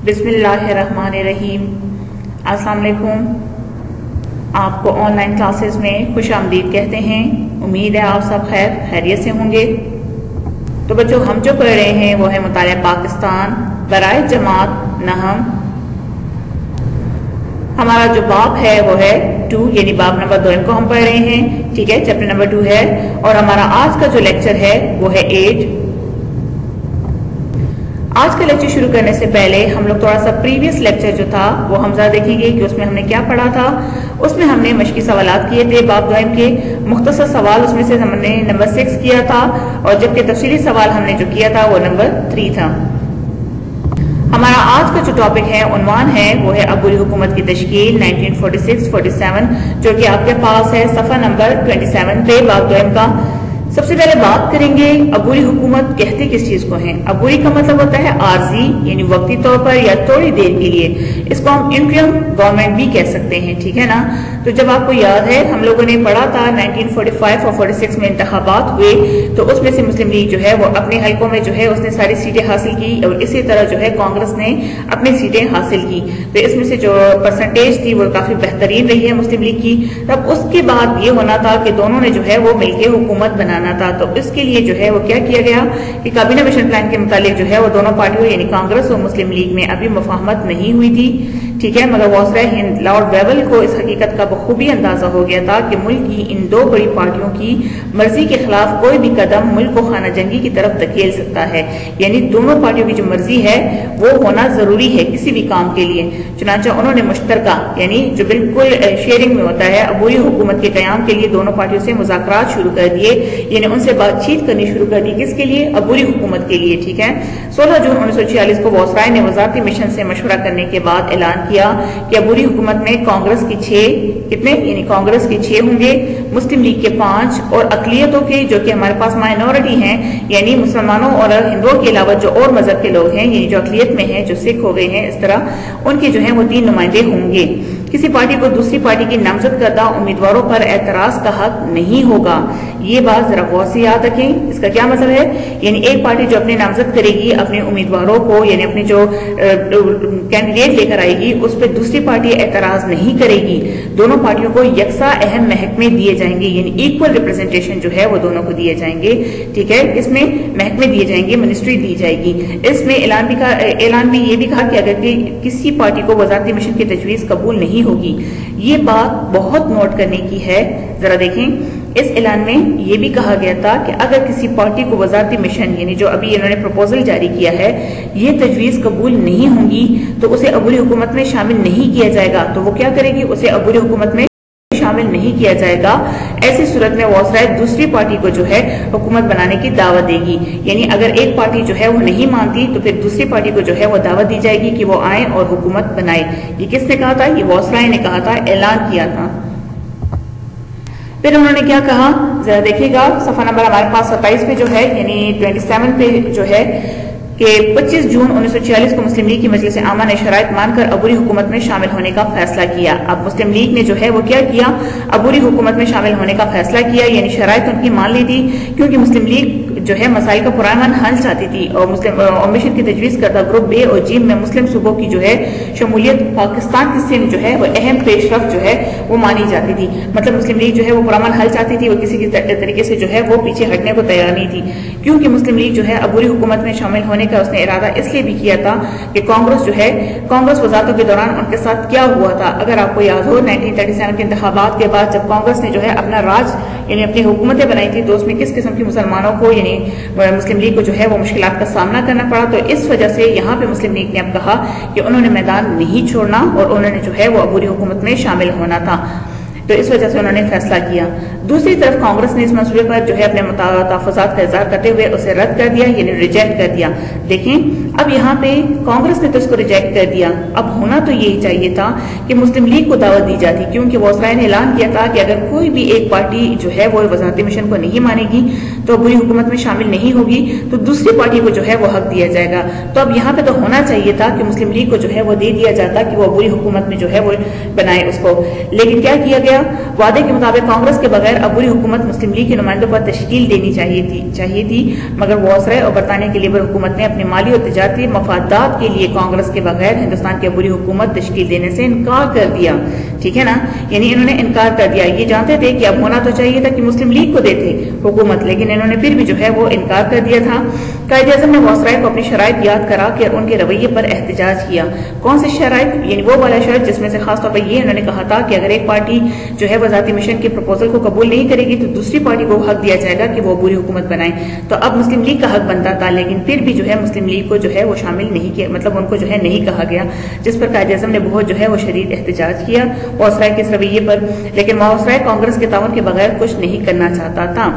बिस्मिल्लाहिर्रहमानिर्रहीम। अस्सलाम वालेकुम। आपको ऑनलाइन क्लासेस में खुश आमदीद कहते हैं। उम्मीद है आप सब खैरियत से होंगे। तो बच्चों, हम जो पढ़ रहे हैं वो है मुतालिया पाकिस्तान बराए जमात नहम। हमारा जो बाब है वो है 2, यानी बाब नंबर 2 इनको हम पढ़ रहे हैं। ठीक है, चैप्टर नंबर 2 है। और हमारा आज का जो लेक्चर है वो है 8। आज का लेक्चर शुरू करने से पहले हम लोग थोड़ा सा प्रीवियस लेक्चर जो था वो हम जरा देखेंगे कि उसमें हमने क्या पढ़ा था। उसमें हमने मशकी सवालात किए थे बाब द्वयम के। मुख्तसर सवाल उसमें से हमने नंबर 6 किया था, और जबकि तफसीली सवाल हमने जो किया था वो नंबर 3 था। हमारा आज का जो टॉपिक है, उन्वान है, वो है अबूरी हुकूमत की तश्कील 1946-47, जो कि आपके पास है सफ़ा नंबर 27 पे बाब द्वयम का। सबसे पहले बात करेंगे अबूरी हुकूमत कहते किस चीज को है। अबूरी का मतलब होता है आर्जी, यानी वक्ती तौर पर या थोड़ी देर के लिए। इसको हम इंटरिम गवर्नमेंट भी कह सकते हैं, ठीक है ना। तो जब आपको याद है हम लोगों ने पढ़ा था 1945 और 46 में इंतखाबात हुए, तो उसमें से मुस्लिम लीग जो है वो अपने हलकों में जो है उसने सारी सीटें हासिल की, और इसी तरह जो है कांग्रेस ने अपनी सीटें हासिल की। तो इसमें से जो परसेंटेज थी वो काफी बेहतरीन रही है मुस्लिम लीग की। तब उसके बाद ये होना था कि दोनों ने जो है वो मिलकर हुकूमत बनाना था। तो इसके लिए जो है वो क्या किया गया कि काबीना मिशन प्लान के मुताबिक जो है वो दोनों पार्टियों यानी कांग्रेस और मुस्लिम लीग में अभी मुफाहमत नहीं हुई थी, ठीक है। मगर वायसराय हिंद लॉर्ड वेवल को इस हकीकत का बखूबी अंदाजा हो गया था कि मुल्क की इन दो बड़ी पार्टियों की मर्जी के खिलाफ कोई भी कदम मुल्क को खाना जंगी की तरफ धकेल सकता है। यानी दोनों पार्टियों की जो मर्जी है वो होना जरूरी है किसी भी काम के लिए। चुनांचे उन्होंने मुश्तरका यानी जो बिल्कुल शेयरिंग में होता है अबूरी हुकूमत के कयाम के लिए दोनों पार्टियों से मुज़ाकरात शुरू कर दिए, यानी उनसे बातचीत करनी शुरू कर दी। किसके लिए? अबूरी हुकूमत के लिए, ठीक है। 16 जून 1946 को वायसराय ने वजारती मिशन से मशवरा करने के बाद ऐलान किया कि अबूरी हुकूमत में कांग्रेस की 6 यानी कांग्रेस के 6 होंगे, मुस्लिम लीग के 5, और अकलियतों के जो कि हमारे पास माइनॉरिटी हैं, यानी मुसलमानों और हिंदुओं के अलावा जो और मजहब के लोग हैं, यानी जो अकलियत में हैं, जो सिख हो गए हैं, इस तरह उनके जो है वो 3 नुमाइंदे होंगे। किसी पार्टी को दूसरी पार्टी की नामजद करदा उम्मीदवारों पर एतराज का हक नहीं होगा। ये बात जरा गौर से याद रखें। इसका क्या मतलब है? यानी एक पार्टी जो अपने नामजद करेगी अपने उम्मीदवारों को, यानी अपने जो कैंडिडेट लेकर आएगी, उस पर दूसरी पार्टी एतराज नहीं करेगी। दोनों पार्टियों को यकसा अहम महकमे दिए जाएंगे, यानी इक्वल रिप्रेजेंटेशन जो है वो दोनों को दिए जाएंगे, ठीक है। इसमें महकमे दिए जाएंगे, मिनिस्ट्री दी जाएगी। इसमें ऐलान में ये भी कहा कि अगर किसी पार्टी को वजारती मिशन की तजवीज कबूल नहीं होगी, ये बात बहुत नोट करने की है, जरा देखें। इस ऐलान में ये भी कहा गया था कि अगर किसी पार्टी को वजारती मिशन यानी जो अभी इन्होंने प्रपोजल जारी किया है ये तजवीज कबूल नहीं होंगी तो उसे अबूरी हुकूमत में शामिल नहीं किया जाएगा। तो वो क्या करेगी? उसे अबूरी हुकूमत में शामिल नहीं किया जाएगा। ऐसी सूरत में वायसराय दूसरी पार्टी को जो है हुकूमत बनाने की दावत देगी। यानी अगर एक पार्टी जो है वो नहीं मानती तो फिर दूसरी पार्टी को जो है वो दावत दी जाएगी कि वो आए और हुकूमत बनाए। ये किसने कहा था? ये वायसराय ने कहा था, ऐलान किया था। फिर उन्होंने क्या कहा, जरा देखिएगा। सफा नंबर हमारे पास 27 पे जो है, यानी 27 पे जो है कि 25 जून 1946 को मुस्लिम लीग की मजलिस आमा ने शराइत मानकर अबूरी हुकूमत में शामिल होने का फैसला किया। अब मुस्लिम लीग ने जो है वो क्या किया? अबूरी हुकूमत में शामिल होने का फैसला किया, यानी शराइत उनकी मान ली थी, क्योंकि मुस्लिम लीग जो है मसाइल का पुराना हल चाहती थी, और मुस्लिम मिशन की तजवीज करता ग्रुप बे और जीम में मुस्लिम सूबों की जो है शमूलियत पाकिस्तान की सिंध जो है वो अहम पेशरफ जो है वो मानी जाती थी। मतलब मुस्लिम लीग जो है वो पुराना हल चाहती थी, वो किसी की तरीके से जो है वो पीछे हटने को तैयार नहीं थी, क्योंकि मुस्लिम लीग जो है अबूरी हुकूमत में शामिल होने का उसने इरादा इसलिए भी किया था कि कांग्रेस जो है, कांग्रेस वजारतों के दौरान उनके साथ क्या हुआ था। अगर आपको याद हो 1937 के इंतखाबात के बाद जब कांग्रेस ने जो है अपना राज यानी अपनी हुकूमतें बनाई थी, तो उसमें किस किस्म की मुसलमानों को यानी मुस्लिम लीग को जो है वो मुश्किलात का सामना करना पड़ा। तो इस वजह से यहाँ पे मुस्लिम लीग ने अब कहा कि उन्होंने मैदान नहीं छोड़ना और उन्होंने जो है वो अबूरी हुकूमत में शामिल होना था। तो इस वजह से उन्होंने फैसला किया। दूसरी तरफ कांग्रेस ने इस मसले पर जो है अपने तहफ़्फ़ुज़ात का इज़हार करते हुए उसे रद्द कर दिया, यानी रिजेक्ट कर दिया। देखें अब यहाँ पे कांग्रेस ने तो इसको रिजेक्ट कर दिया। अब होना तो यही चाहिए था कि मुस्लिम लीग को दावत दी जाती, क्योंकि वायसराय ने ऐलान किया था कि अगर कोई भी एक पार्टी जो है वो वजारती मिशन को नहीं मानेगी तो अबूरी हुकूमत में शामिल नहीं होगी तो दूसरी पार्टी को जो है वो हक दिया जाएगा। तो अब यहाँ पे तो होना चाहिए था कि मुस्लिम लीग को जो है वो दे दिया जाता कि वो अबूरी हुकूमत में जो है वो बनाए उसको, लेकिन क्या किया गया, वादे के मुताबिक कांग्रेस के बगैर अबूरी हुकूमत मुस्लिम लीग के नुमाइंदों पर तश्कील देनी चाहिए थी मगर वायसराय और बरतानिया की लेबर हुकूमत ने अपने माली और तिजारती मफादात के लिए कांग्रेस के बगैर हिंदुस्तान की अबूरी हुकूमत तश्कील देने से इनकार कर दिया। ठीक है ना, यानी इन्होंने इनकार कर दिया। ये जानते थे कि अब होना तो चाहिए था कि मुस्लिम लीग को देते हुकूमत, लेकिन इन्होंने फिर भी जो है वो इनकार कर दिया था। कायदे-ए-आज़म ने वायसराय को अपनी शराइत याद करा कि उनके रवैये पर एहतजाज किया। कौन सी शराइत, यानी वो वाला शर्त जिसमें से खासतौर पर ये इन्होंने कहा था कि अगर एक पार्टी जो है वजारती मिशन के प्रपोजल को कबूल नहीं करेगी तो दूसरी पार्टी को हक दिया जाएगा कि वो अबूरी हुकूमत बनाए। तो अब मुस्लिम लीग का हक बनता था, लेकिन फिर भी जो है मुस्लिम लीग को जो है वो शामिल नहीं किया, मतलब उनको जो है नहीं कहा गया, जिस पर कायदे-ए-आज़म ने बहुत जो है वो शदीद एहतजाज किया वायसराय के इस रवैये पर। लेकिन वायसराय कांग्रेस के ताउन के बगैर कुछ नहीं करना चाहता था।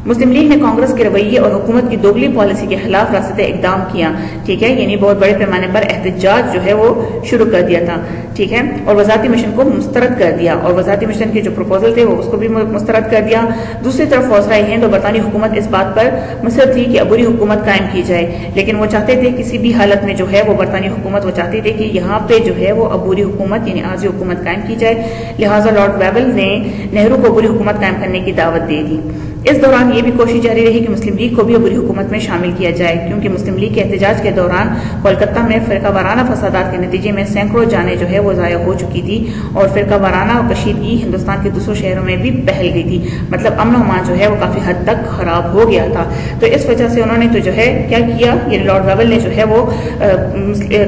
मुस्लिम लीग ने कांग्रेस के रवैये और हुकूमत की दोगली पॉलिसी के खिलाफ रास्ते इकदाम किया। ठीक है, यानी बहुत बड़े पैमाने पर एहतजाज जो है वो शुरू कर दिया था। ठीक है, और वजारती मिशन को मुस्तरद कर दिया और वजारती मिशन के जो प्रपोजल थे वो उसको भी मुस्तरद कर दिया। दूसरी तरफ वायसराय हिंद और बरतानी हुकूमत इस बात पर मुसर थी कि अबूरी हुकूमत कायम की जाए, लेकिन वो चाहते थे किसी भी हालत में जो है वो बरतानी हुकूमत वो चाहती थी कि यहाँ पे जो है वो अबूरी हुकूमत यानी आर्जी हुकूमत कायम की जाए। लिहाजा लॉर्ड वेवल ने नेहरू को अबूरी हुकूमत कायम करने की दावत दे दी। इस दौरान ये भी कोशिश जारी रही कि मुस्लिम लीग को भी अबूरी हुकूमत में शामिल किया जाए, क्योंकि मुस्लिम लीग के एहतजाज के दौरान कोलकाता में फिरका वाराना फसादात के नतीजे में सैकड़ों जानें जो है वो ज़ाया हो चुकी थी और फिरका वाराना और कशीदगी हिंदुस्तान के दूसरों शहरों में भी फैल गई थी। मतलब अमन अमान जो है वो काफी हद तक खराब हो गया था। तो इस वजह से उन्होंने तो जो है क्या किया, ये लॉर्ड वेवल ने जो है वो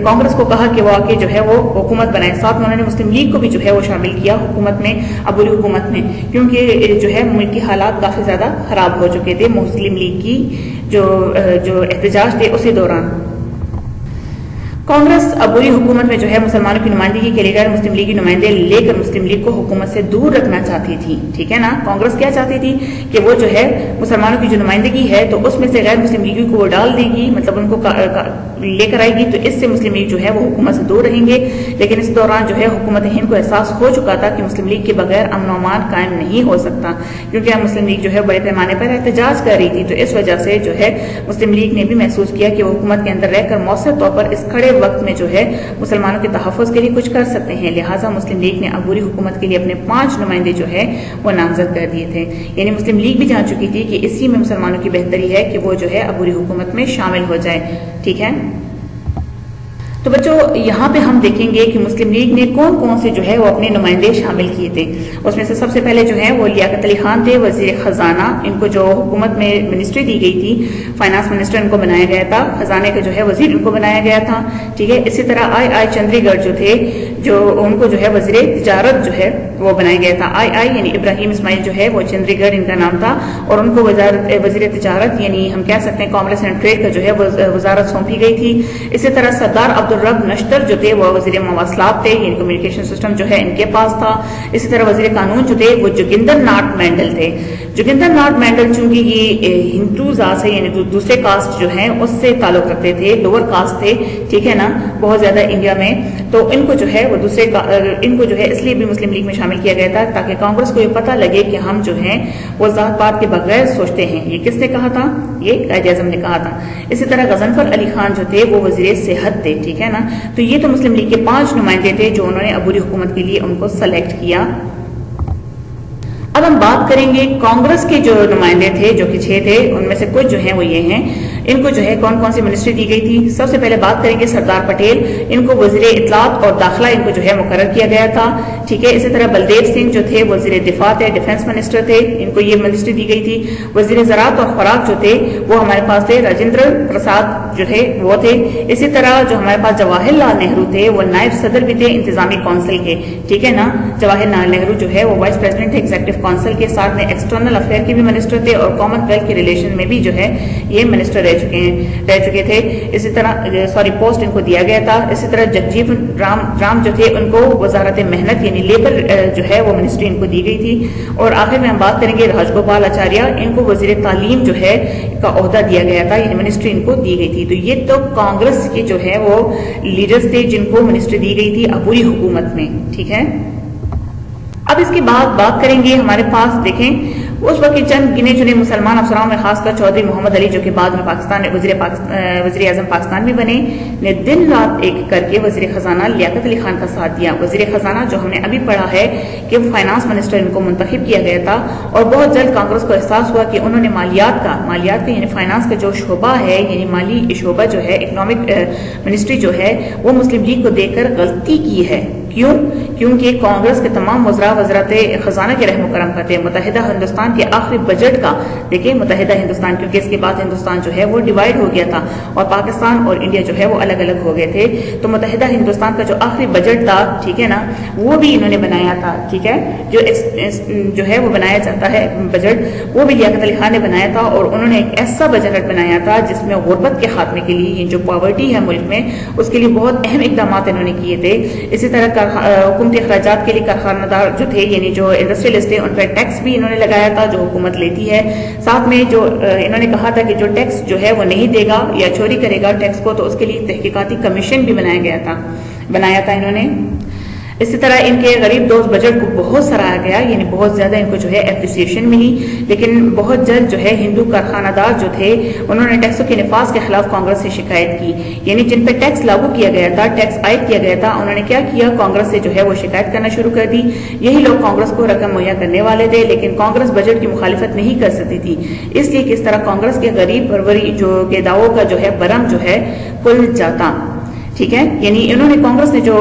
कांग्रेस को कहा कि वो आके जो है वो हुकूमत बनाए। साथ में उन्होंने मुस्लिम लीग को भी जो है वो शामिल किया हुकूमत में, अबूरी हुकूमत में, क्योंकि जो है मुल्क की हालात काफी ज्यादा खराब हो चुके थे मुस्लिम लीग की जो एहतजाज थे उसी दौरान। कांग्रेस अबूरी हुकूमत में जो है मुसलमानों की नुमाइंदगी के लिए गैर मुस्लिम लीग नुमाइंदे लेकर मुस्लिम लीग को हुकूमत से दूर रखना चाहती थी। ठीक है ना, कांग्रेस क्या चाहती थी कि वो जो है मुसलमानों की जो नुमाइंदगी है तो उसमें से गैर मुस्लिम लीगी को वो डाल देगी, मतलब उनको लेकर आएगी, तो इससे मुस्लिम लीग जो है वो हुकूमत से दूर रहेंगे। लेकिन इस दौरान जो है हुकूमत हिंद को एहसास हो चुका था कि मुस्लिम लीग के बगैर अमन अमान कायम नहीं हो सकता, क्योंकि अब मुस्लिम लीग जो है बड़े पैमाने पर एहतजाज कर रही थी। तो इस वजह से जो है मुस्लिम लीग ने भी महसूस किया कि वो हुकूमत के अंदर रहकर मौसर तौर पर इस खड़े वक्त में जो है मुसलमानों के तहफ़्फ़ुज़ के लिए कुछ कर सकते हैं। लिहाजा मुस्लिम लीग ने अबूरी हुकूमत के लिए अपने 5 नुमाइंदे जो है वो नामजद कर दिए थे। यानी मुस्लिम लीग भी जान चुकी थी कि इसी में मुसलमानों की बेहतरी है कि वो जो है अबूरी हुकूमत में शामिल हो जाए। ठीक है, तो बच्चों यहाँ पे हम देखेंगे कि मुस्लिम लीग ने कौन कौन से जो है वो अपने नुमाइंदे शामिल किए थे। उसमें से सबसे पहले जो है वो लियाकत अली खान थे, वजीर खजाना। इनको जो हुकूमत में मिनिस्ट्री दी गई थी, फाइनेंस मिनिस्टर इनको बनाया गया था, खजाने का जो है वजीर इनको बनाया गया था। ठीक है, इसी तरह आई चंद्रीगढ़ जो थे, जो उनको जो है वजीर तिजारत जो है वो बनाया गया था। आई यानी इब्राहिम इस्माइल जो है वो चंद्रीगढ़ इनका नाम था, और उनको वजीर तिजारत यानी हम कह सकते हैं कॉमर्स एंड ट्रेड का जो है वजारत सौंपी गई थी। इसी तरह सरदार अब्दुल-रब नश्तर जो थे वो वजीर मवासलात थे, यानी कम्युनिकेशन सिस्टम जो है इनके पास था। इसी तरह वजीर कानून जो थे वो जोगिंदर नाथ मैंडल थे। जोगिंदर नाथ मैंडल चूंकि ये हिंदू जात से यानी दूसरे कास्ट जो है उससे ताल्लुक रखते थे, लोअर कास्ट थे, ठीक है ना, बहुत ज्यादा इंडिया में, तो इनको जो है वो इनको जो है इसलिए भी मुस्लिम लीग में शामिल किया गया था ताकि कांग्रेस को ये पता लगे कि हम जो है वो जात पात के बगैर सोचते हैं। ये किसने कहा था? ये कायदे-ए-आज़म ने कहा था। इसी तरह गजनफर अली खान जो थे वो वजीर सेहत थे। ठीक है ना, तो ये तो मुस्लिम लीग के 5 नुमाइंदे थे जो उन्होंने अबूरी हुकूमत के लिए उनको सेलेक्ट किया। अब हम बात करेंगे कांग्रेस के जो नुमाइंदे थे, जो कि 6 थे, उनमें से कुछ जो हैं वो ये हैं। इनको जो है कौन कौन सी मिनिस्ट्री दी गई थी? सबसे पहले बात करेंगे सरदार पटेल, इनको वजीर इत्तलात और दाखिला इनको जो है मुकर्रर किया गया था। ठीक है, इसी तरह बलदेव सिंह जो थे वजीर दिफा थे, डिफेंस मिनिस्टर थे, इनको ये मिनिस्ट्री दी गई थी। वजीर ज़राअत और खुराक जो थे वो हमारे पास थे राजेंद्र प्रसाद जो थे वो थे। इसी तरह जो हमारे पास जवाहरलाल नेहरू थे वो नायब सदर भी थे इंतजामी काउंसिल के। ठीक है ना, जवाहरलाल नेहरू जो है वो वाइस प्रेसिडेंट थे एग्जीक्यूटिव काउंसिल के, साथ में एक्सटर्नल अफेयर के भी मिनिस्टर थे और कॉमनवेल्थ के रिलेशन में भी जो है ये मिनिस्टर रह चुके थे। इसी तरह पोस्ट इनको दिया गया था। इसी तरह जगजीवन राम जो थे उनको वजारत मेहनत यानी लेबर जो है वो मिनिस्ट्री इनको दी गई थी। और आखिर में हम बात करेंगे राजगोपाल आचार्य, इनको वजीर तालीम जो है का ओहदा दिया गया था, यानी मिनिस्ट्री इनको दी गई थी। तो ये तो कांग्रेस के जो है वो लीडर्स थे जिनको मिनिस्ट्री दी गई थी अबूरी हुकूमत में। ठीक है, अब इसके बाद बात करेंगे हमारे पास देखें उस वक्त के चंद गिने चुने मुसलमान अफसरान में खासकर चौधरी मोहम्मद अली, जो कि बाद में वज़ीर आज़म पाकिस्तान भी बने, ने दिन रात एक करके वज़ीर खजाना लियाकत अली खान का साथ दिया। वज़ीर खजाना जो हमने अभी पढ़ा है कि फाइनेंस मिनिस्टर इनको मुंतखब किया गया था, और बहुत जल्द कांग्रेस को एहसास हुआ कि उन्होंने मालियात का यानी फाइनेंस का जो शोबा है, यानी माली शोबा जो है, इकोनॉमिक मिनिस्ट्री जो है, वो मुस्लिम लीग को देकर गलती की है। क्यों? क्योंकि कांग्रेस के तमाम वज़रा वज़रात खजाना के रहम करम करते हैं। मुत्तहिदा हिंदुस्तान के आखिरी बजट का देखिए, मुत्तहिदा हिंदुस्तान, क्योंकि इसके बाद हिंदुस्तान जो है वो डिवाइड हो गया था और पाकिस्तान और इंडिया जो है वो अलग अलग हो गए थे। तो मुत्तहिदा हिंदुस्तान का जो आखिरी बजट था, ठीक है ना, वो भी इन्होंने बनाया था। ठीक है, जो है वो बनाया जाता है बजट, वो भी लियाकत अली खान ने बनाया था, और उन्होंने एक ऐसा बजट बनाया था जिसमें गुर्बत के खात्मे के लिए, जो पॉवर्टी है मुल्क में, उसके लिए बहुत अहम इकदाम इन्होंने किए थे। इसी तरह हुकूमती अखराजात के लिए कारखानादार जो थे, यानी जो इंडस्ट्रियलिस्ट थे, उन पर टैक्स भी इन्होंने लगाया था जो हुकूमत लेती है। साथ में जो इन्होंने कहा था कि जो टैक्स जो है वो नहीं देगा या चोरी करेगा टैक्स को, तो उसके लिए तहकीकाती कमीशन भी बनाया था इन्होंने। इसी तरह इनके गरीब दोस्त बजट को बहुत सराहा गया, यानी बहुत ज्यादा इनको जो है एप्रिसिएशन मिली। लेकिन बहुत जल्द जो है हिंदू कारखानादार जो थे, उन्होंने टैक्सों के निफाज के खिलाफ कांग्रेस से शिकायत की। यानी जिन पर टैक्स लागू किया गया था, टैक्स आयद किया गया था, उन्होंने क्या किया, कांग्रेस से जो है वो शिकायत करना शुरू कर दी। यही लोग कांग्रेस को रकम मुहैया करने वाले थे, लेकिन कांग्रेस बजट की मुखालिफत नहीं कर सकती थी। इसलिए किस तरह कांग्रेस के गरीब परवरी जो के दावों का जो है बरम जो है खुल जाता। ठीक है, यानी इन्होंने कांग्रेस ने जो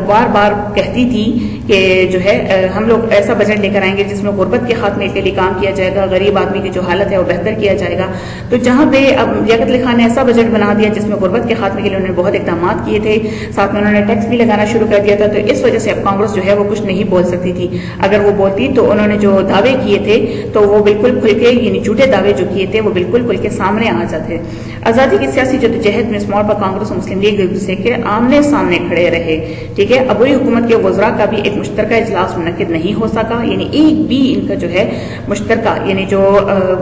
बार बार कहती थी कि जो है हम लोग ऐसा बजट लेकर आएंगे जिसमें गुर्बत के खात्मे के लिए काम किया जाएगा, गरीब आदमी की जो हालत है वो बेहतर किया जाएगा। तो जहां पे अब लियाकत अली खान ने ऐसा बजट बना दिया जिसमें गुर्बत के खात्मे के लिए उन्होंने बहुत इकदाम किए थे, साथ में उन्होंने टैक्स भी लगाना शुरू कर दिया था। तो इस वजह से अब कांग्रेस जो है वो कुछ नहीं बोल सकती थी। अगर वो बोलती तो उन्होंने जो दावे किए थे तो वो बिल्कुल खुल के, यानी झूठे दावे जो किए थे वो बिल्कुल खुल के सामने आ जाते। आजादी की सियासी जद्दोजहद में इस मोड़ पर कांग्रेस और मुस्लिम लीग एक दूसरे के आमने सामने खड़े रहे। ठीक है, अबूरी हुकूमत के वज़रा का भी एक मुश्तरका इजलास मुनक्किद नहीं हो सका, यानी एक भी इनका जो है मुश्तरका, यानी जो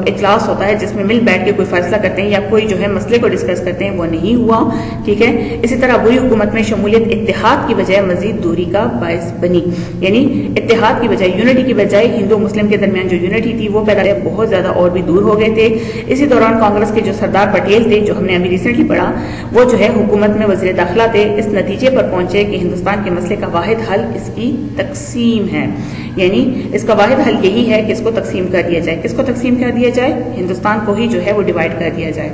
इजलास होता है जिसमें मिल बैठ के कोई फैसला करते हैं या कोई जो है मसले को डिस्कस करते हैं, वो नहीं हुआ। ठीक है, इसी तरह अबूरी हुकूमत में शमूलियत इत्तेहाद की बजाय मजीद दूरी का बायस बनी, यानी इत्तेहाद की बजाय, यूनिटी की बजाय हिंदू मुस्लिम के दरमियान जो यूनिटी थी वो पैदा बहुत ज्यादा और भी दूर हो गए थे। इसी दौरान कांग्रेस के जो सरदार पटेल थे, जो हमने अभी रिसेंटली पढ़ा, वो जो है हुकूमत में वज़ीर दाखिला थे, इस नतीजे पर पहुंचे कि हिंदुस्तान के मसले का वाहिद हल इसकी तकसीम है। यानी इसका वाहिद हल यही है कि इसको तकसीम कर दिया जाए। किसको तकसीम कर दिया जाए? हिंदुस्तान को ही जो है वो डिवाइड कर दिया जाए।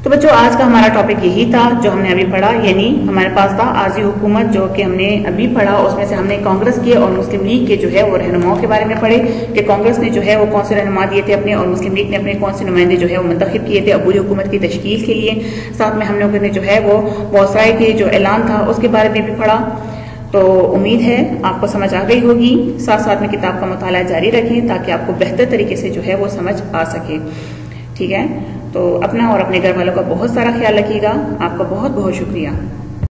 तो बच्चों, आज का हमारा टॉपिक यही था जो हमने अभी पढ़ा, यानी हमारे पास था आरजी हुकूमत जो कि हमने अभी पढ़ा। उसमें से हमने कांग्रेस के और मुस्लिम लीग के जो है वो रहनुमाओं के बारे में पढ़े कि कांग्रेस ने जो है वो कौन से रहनुमा दिए थे अपने, और मुस्लिम लीग ने अपने कौन से नुमाइंदे जो है वो मुंतखब किए थे अबूरी हुकूमत की तश्कील के लिए। साथ में हम लोगों ने जो है वो वॉसराय के जो ऐलान था उसके बारे में भी पढ़ा। तो उम्मीद है आपको समझ आ गई होगी। साथ साथ में किताब का मुताला जारी रखें ताकि आपको बेहतर तरीके से जो है वो समझ आ सके। ठीक है, तो अपना और अपने घर वालों का बहुत सारा ख्याल रखिएगा। आपका बहुत बहुत शुक्रिया।